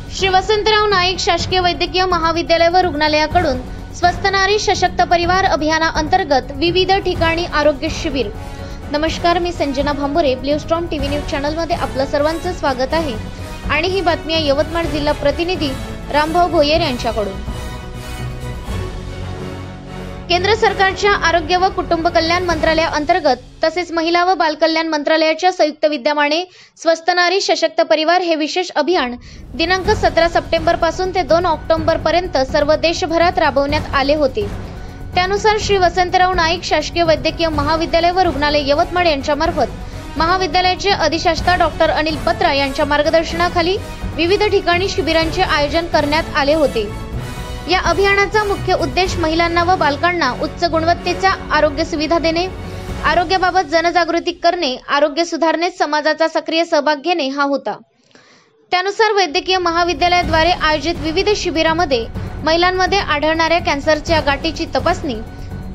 श्री वसंतराव नाईक शासकीय वैद्यकीय महाविद्यालय व रुग्णालयाकडून स्वस्थ नारी सशक्त परिवार अभियानाअंतर्गत विविध ठिकाणी आरोग्य शिबिर। नमस्कार, मी Sanjana Bhambure, blue storm TV news channel मध्ये आपलं सर्वांचं स्वागत आहे आणि ही बातमी आहे यवतमाळ जिल्हा प्रतिनिधी रामभाऊ भोयर यांच्याकडून। केंद्र सरकारच्या आरोग्य व कुटुंब कल्याण मंत्रालयाअंतर्गत तसेच महिला व बालकल्याण मंत्रालयाच्या संयुक्त विद्यमाने स्वस्थ नारी सशक्त परिवार हे विशेष अभियान दिनांक 17 सप्टेंबर पासून ते 2 ऑक्टोबर पर्यंत सर्व देशभरात राबवण्यात आले होते। त्यानुसार श्री वसंतराव नाईक शासकीय वैद्यकीय महाविद्यालय व रुग्णालय यवतमाळ यांच्यामार्फत महाविद्यालयाचे अधिष्ठाता डॉक्टर अनिल पत्रा यांच्या मार्गदर्शनाखाली विविध ठिकाणी शिबिरांचे आयोजन करण्यात आले होते। या अभियानाचा मुख्य उद्देश महिलांना व बालकांना उच्च गुणवत्तेच्या आरोग्य सुविधा देणे, आरोग्याबाबत जनजागृती करणे, आरोग्य सुधारणेत समाजाचा सक्रिय सहभाग घेणे हा होता। त्यानुसार वैद्यकीय महाविद्यालयाद्वारे आयोजित विविध शिबिरामध्ये महिलांमध्ये आढळणाऱ्या कॅन्सरच्या गाठीची तपासणी,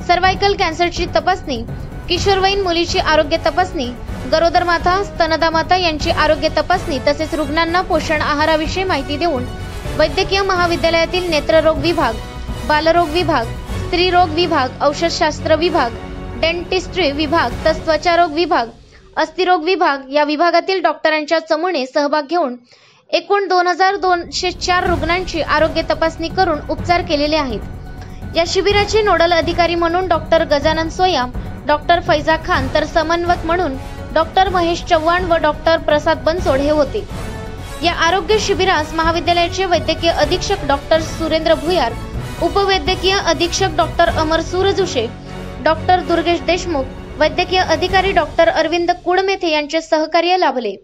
सर्व्हायकल कॅन्सरची तपासणी, किशोरवयीन मुलीची आरोग्य तपासणी, गरोदर माता, स्तनदा माता यांची आरोग्य तपासणी तसेच रुग्णांना पोषण आहाराविषयी माहिती देऊन वैद्यकीय महाविद्यालयातील नेत्ररोग विभाग, बालरोग विभाग, स्त्रीरोग विभाग, औषधशास्त्र विभाग, डेंटिस्ट्री विभाग तसेच त्वचारोग विभाग, अस्थिरोग विभाग या विभागातील डॉक्टरांच्या चमूने सहभाग घेऊन एकूण 2204 रुग्णांची आरोग्य तपासणी करून उपचार केलेले आहेत। या शिबिराचे नोडल अधिकारी म्हणून डॉक्टर गजानन सोया, डॉक्टर फैजा खान तर समन्वयक म्हणून डॉक्टर महेश चव्हाण व डॉक्टर प्रसाद बनसोड हे होते। या आरोग्य शिबिरास महाविद्यालयाचे वैद्यकीय अधीक्षक डॉक्टर सुरेंद्र भुयार, उपवैद्यकीय अधीक्षक डॉक्टर अमर सुरजुशे, डॉक्टर दुर्गेश देशमुख, वैद्यकीय अधिकारी डॉक्टर अरविंद कुडमेथे यांचे सहकार्य लाभले।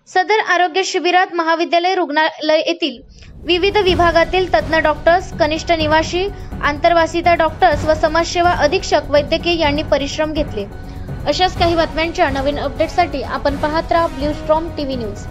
सदर आरोग्य शिबिरात महाविद्यालय रुग्णालय येथील विविध विभागातील तज्ञ डॉक्टर्स, कनिष्ठ निवासी, आंतरवासिता डॉक्टर्स व समाजसेवा अधीक्षक वैद्यकीय यांनी परिश्रम घेतले। अशाच काही बातम्यांच्या नवीन अपडेटसाठी आपण पाहत राहा ब्लू स्टॉर्म टीव्ही न्यूज।